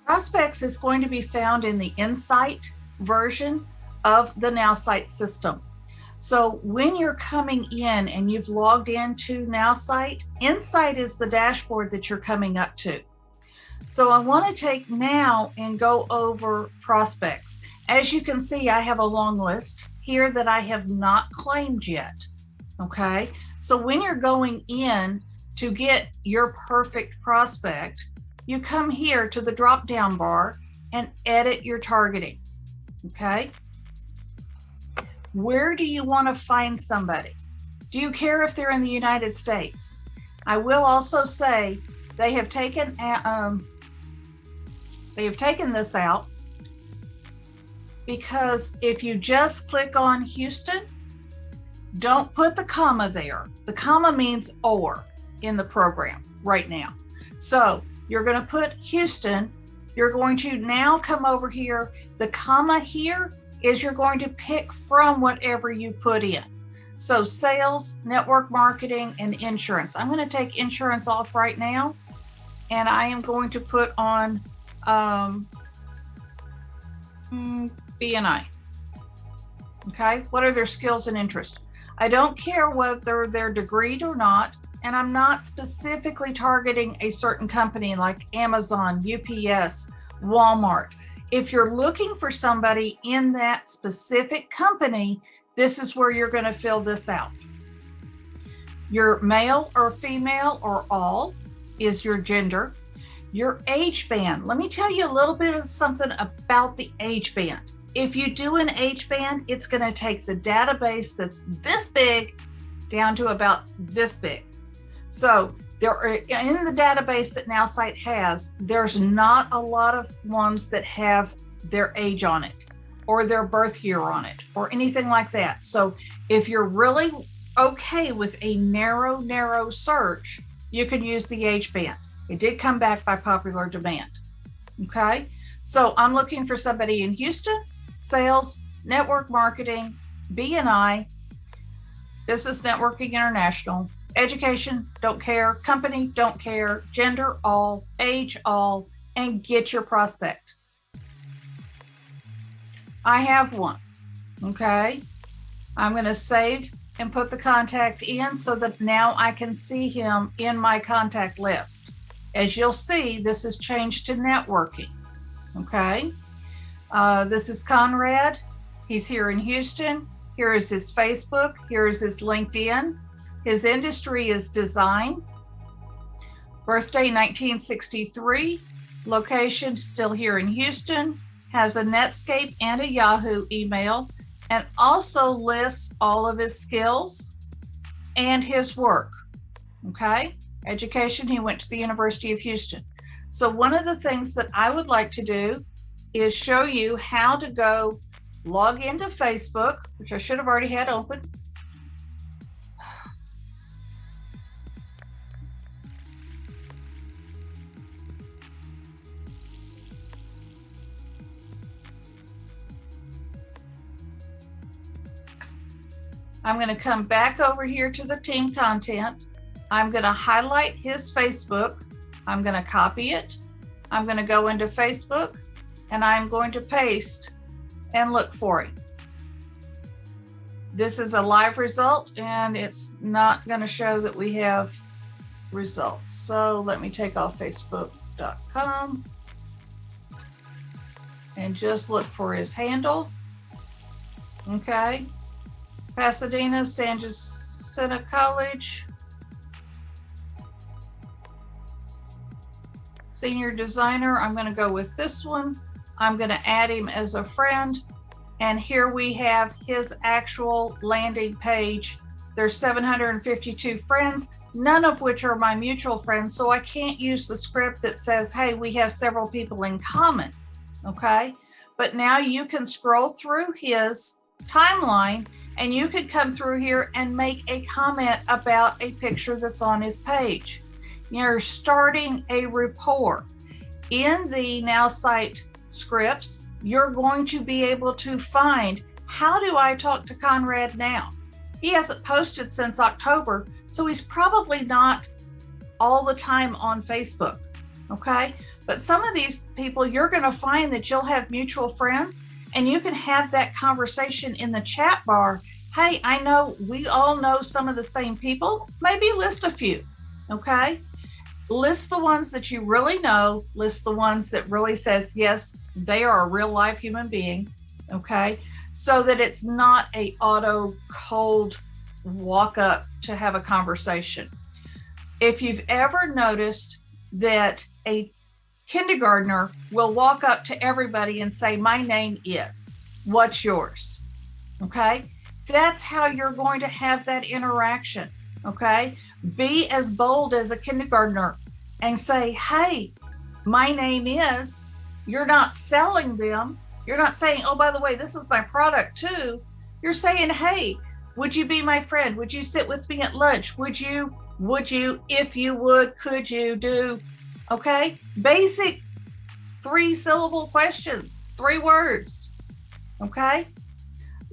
Prospects is going to be found in the Insight version of the Nowsite system. So when you're coming in and you've logged into Nowsite, Insight is the dashboard that you're coming up to. So I want to take now and go over prospects. As you can see, I have a long list here that I have not claimed yet. Okay, so when you're going in to get your perfect prospect, you come here to the drop-down bar and edit your targeting. Okay, where do you want to find somebody? Do you care if they're in the United States? I will also say they have taken this out because if you just click on Houston, don't put the comma there. The comma means or in the program right now. So you're going to put Houston. You're going to now come over here. The comma here is you're going to pick from whatever you put in. So sales, network marketing, and insurance. I'm going to take insurance off right now, and I am going to put on B&I. Okay, what are their skills and interests? I don't care whether they're degreed or not, and I'm not specifically targeting a certain company like Amazon, UPS, Walmart. If you're looking for somebody in that specific company, this is where you're going to fill this out. Your male or female or all is your gender. Your age band. Let me tell you a little bit of something about the age band. If you do an age band, it's going to take the database that's this big down to about this big. So there are, in the database that Nowsite has, there's not a lot of ones that have their age on it or their birth year on it or anything like that. So if you're really okay with a narrow search, you can use the age band. It did come back by popular demand. Okay, so I'm looking for somebody in Houston, sales, network marketing, B&I, business networking international, education, don't care, company, don't care, gender, all, age, all, and get your prospect. I have one. Okay, I'm going to save and put the contact in so that now I can see him in my contact list. As you'll see, this has changed to networking. Okay, this is Conrad. He's here in Houston. Here is his Facebook. Here is his LinkedIn. His industry is design. Birthday 1963. Location still here in Houston. Has a Netscape and a Yahoo email, and also lists all of his skills and his work. Okay, education, he went to the University of Houston. So one of the things that I would like to do is show you how to go log into Facebook, which I should have already had open. I'm going to come back over here to the team content. I'm going to highlight his Facebook. I'm going to copy it. I'm going to go into Facebook and I'm going to paste and look for it. This is a live result and it's not going to show that we have results. So let me take off facebook.com and just look for his handle. Okay. Pasadena, San Jacinto College. Senior designer, I'm going to go with this one. I'm going to add him as a friend. And here we have his actual landing page. There's 752 friends, none of which are my mutual friends. So I can't use the script that says, hey, we have several people in common. Okay. But now you can scroll through his timeline and you could come through here and make a comment about a picture that's on his page. You're starting a rapport. In the Nowsite scripts, you're going to be able to find, how do I talk to Conrad now? He hasn't posted since October, so he's probably not all the time on Facebook. Okay, But some of these people, you're going to find that you'll have mutual friends and you can have that conversation in the chat bar. Hey, I know we all know some of the same people. Maybe list a few. Okay. List the ones that you really know. List the ones that really says, yes, they are a real life human being. Okay. So that it's not a auto cold walk up to have a conversation. If you've ever noticed that a kindergartner will walk up to everybody and say, my name is, what's yours? Okay. That's how you're going to have that interaction. Okay. Be as bold as a kindergartner and say, hey, my name is. You're not selling them. You're not saying, oh, by the way, this is my product too. You're saying, hey, would you be my friend? Would you sit with me at lunch? Would you, if you would, could you do? Okay. Basic 3-syllable questions, 3 words. Okay.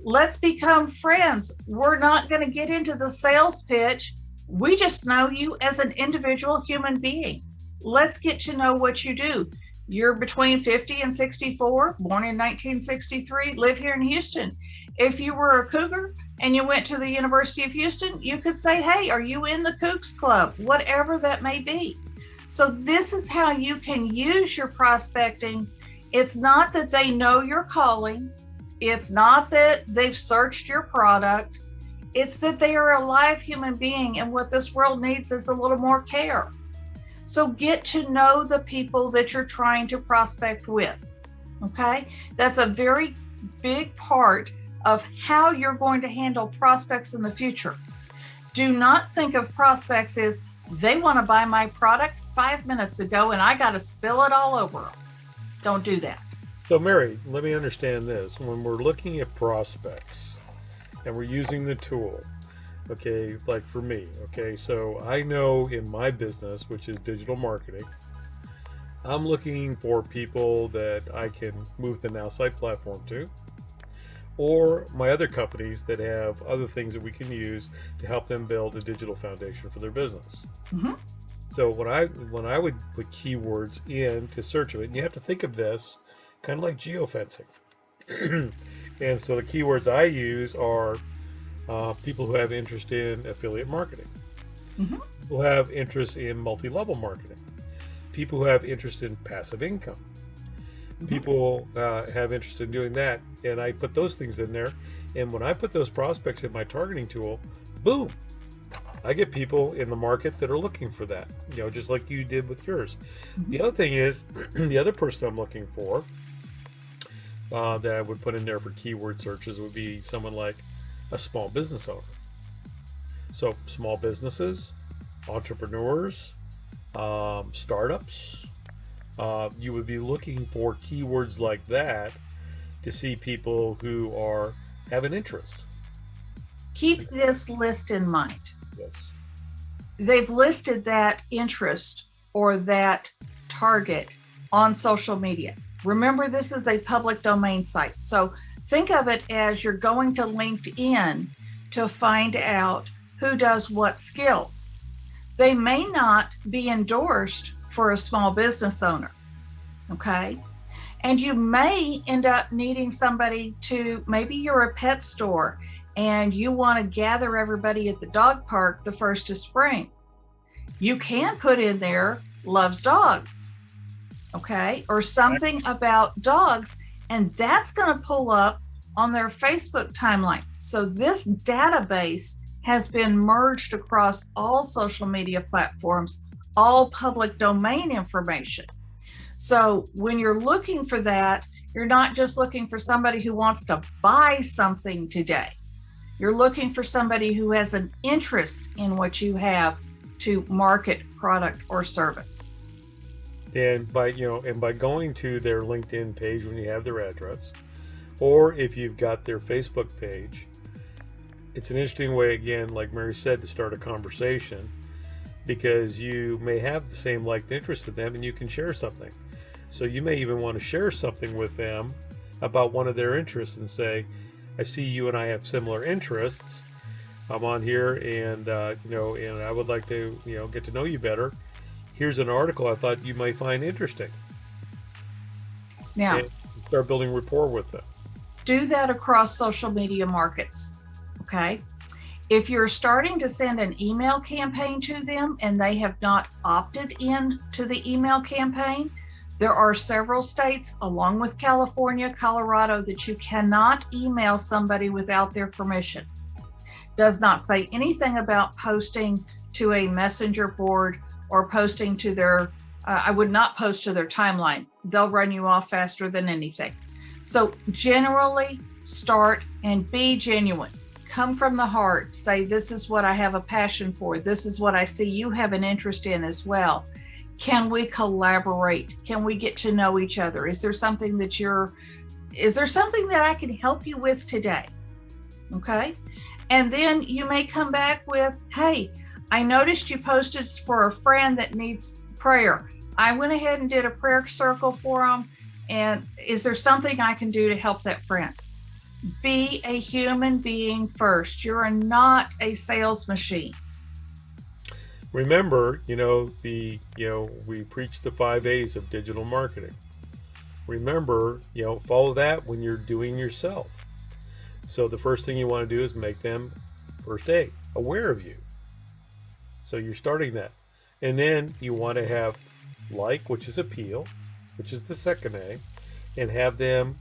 Let's become friends. We're not going to get into the sales pitch. We just know you as an individual human being. Let's get to know what you do. You're between 50 and 64, born in 1963, live here in Houston. If you were a cougar and you went to the University of Houston, you could say, hey, are you in the Cougs Club? Whatever that may be. So this is how you can use your prospecting. It's not that they know you're calling. It's not that they've searched your product. It's that they are a live human being, and what this world needs is a little more care. So get to know the people that you're trying to prospect with. Okay. That's a very big part of how you're going to handle prospects in the future. Do not think of prospects as they want to buy my product 5 minutes ago and I got to spill it all over them. Don't do that. So Mary, let me understand this. When we're looking at prospects and we're using the tool, okay, like for me, okay, so I know in my business, which is digital marketing, I'm looking for people that I can move the Nowsite platform to, or my other companies that have other things that we can use to help them build a digital foundation for their business. Mm-hmm. So when I would put keywords in to search of it, and you have to think of this kind of like geofencing. And so the keywords I use are people who have interest in affiliate marketing, mm-hmm. people who have interest in multi-level marketing, people who have interest in passive income, mm-hmm. people have interest in doing that, and I put those things in there. And when I put those prospects in my targeting tool, boom, I get people in the market that are looking for that, just like you did with yours. Mm-hmm. The other thing is, the other person I'm looking for that I would put in there for keyword searches would be someone like a small business owner. So small businesses, entrepreneurs, startups, you would be looking for keywords like that to see people who have an interest. Keep this list in mind. Yes. They've listed that interest or that target on social media. Remember, this is a public domain site. So think of it as you're going to LinkedIn to find out who does what skills. They may not be endorsed for a small business owner, okay? And you may end up needing somebody maybe you're a pet store and you want to gather everybody at the dog park the 1st of spring. You can put in there loves dogs, okay? Or something about dogs, and that's going to pull up on their Facebook timeline. So this database has been merged across all social media platforms, all public domain information. So when you're looking for that, you're not just looking for somebody who wants to buy something today. You're looking for somebody who has an interest in what you have to market, product, or service. And by going to their LinkedIn page when you have their address, or if you've got their Facebook page, it's an interesting way, again, like Mary said, to start a conversation, because you may have the same liked interest in them and you can share something. So you may even want to share something with them about one of their interests and say, I see you and I have similar interests. I'm on here and and I would like to get to know you better. Here's an article I thought you might find interesting. Now, and start building rapport with them. do that across social media markets. Okay. If you're starting to send an email campaign to them and they have not opted in to the email campaign, there are several states, along with California, Colorado, that you cannot email somebody without their permission. Does not say anything about posting to a messenger board or posting to their, I would not post to their timeline. They'll run you off faster than anything. So generally start and be genuine. Come from the heart. Say, this is what I have a passion for. This is what I see you have an interest in as well. Can we collaborate? Can we get to know each other? Is there something that I can help you with today? Okay. And then you may come back with, hey, I noticed you posted for a friend that needs prayer. I went ahead and did a prayer circle for them. And is there something I can do to help that friend? Be a human being first. You're not a sales machine. Remember, we preach the 5 A's of digital marketing. Remember, follow that when you're doing yourself. So the first thing you want to do is make them, first A, aware of you. So you're starting that. And then you want to have like, which is appeal, which is the second A, and have them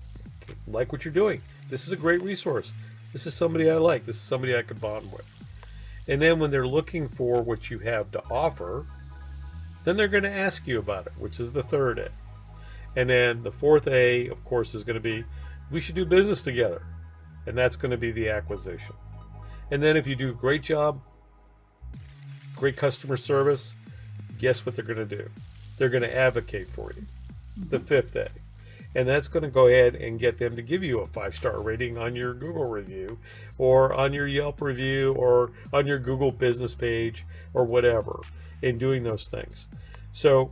like what you're doing. This is a great resource. This is somebody I like. This is somebody I could bond with. And then when they're looking for what you have to offer, then they're going to ask you about it, which is the third A. And then the fourth A, of course, is going to be, we should do business together. And that's going to be the acquisition. And then if you do a great job, great customer service, guess what they're going to do? They're going to advocate for you. The fifth A. And that's going to go ahead and get them to give you a 5-star rating on your Google review or on your Yelp review or on your Google business page or whatever, in doing those things. So,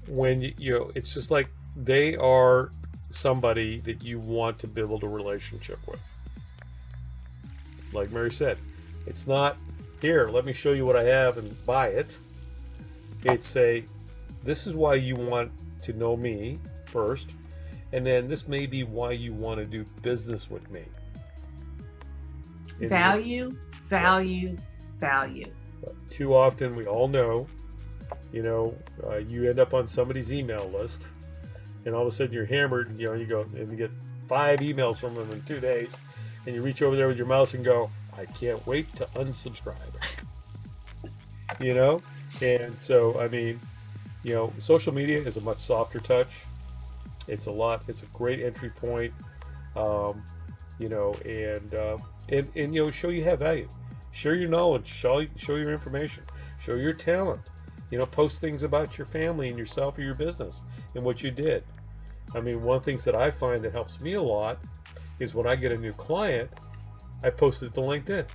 when it's just like they are somebody that you want to build a relationship with. Like Mary said, it's not, here, let me show you what I have and buy it. It's this is why you want to know me first, and then this may be why you want to do business with me. Value. But too often, we all know, you end up on somebody's email list, and all of a sudden you're hammered, and you go and you get 5 emails from them in 2 days, and you reach over there with your mouse and go, I can't wait to unsubscribe. And so, social media is a much softer touch. It's a great entry point, and show you have value. Share your knowledge, show your information, show your talent. Post things about your family and yourself or your business and what you did. One of the things that I find that helps me a lot is when I get a new client, I post it to LinkedIn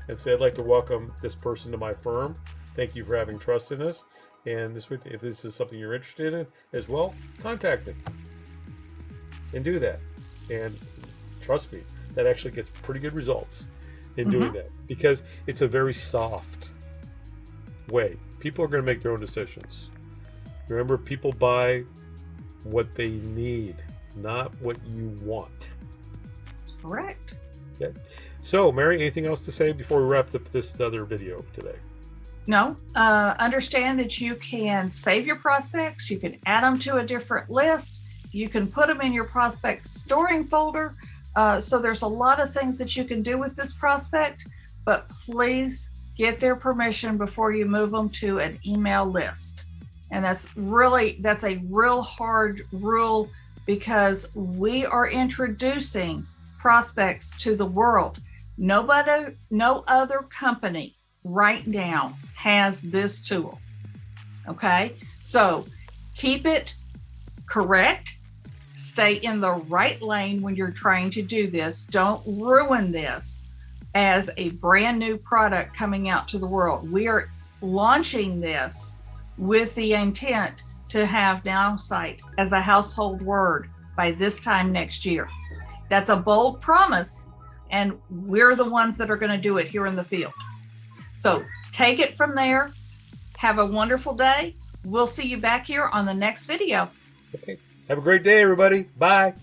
and say, I'd like to welcome this person to my firm. Thank you for having trust in us. And if this is something you're interested in as well, contact me and do that. And trust me, that actually gets pretty good results in doing that, because it's a very soft way. People are going to make their own decisions. Remember, people buy what they need, not what you want. That's correct. Okay. So, Mary, anything else to say before we wrap up this other video today? No. Understand that you can save your prospects. You can add them to a different list. You can put them in your prospect storing folder. So there's a lot of things that you can do with this prospect, but please get their permission before you move them to an email list. And that's a real hard rule, because we are introducing prospects to the world. No other company right now has this tool. Okay, so keep it correct. Stay in the right lane when you're trying to do this. Don't ruin this as a brand new product coming out to the world. We are launching this with the intent to have Nowsite as a household word by this time next year. That's a bold promise, and we're the ones that are going to do it here in the field. So take it from there. Have a wonderful day. We'll see you back here on the next video. Okay. Have a great day, everybody. Bye.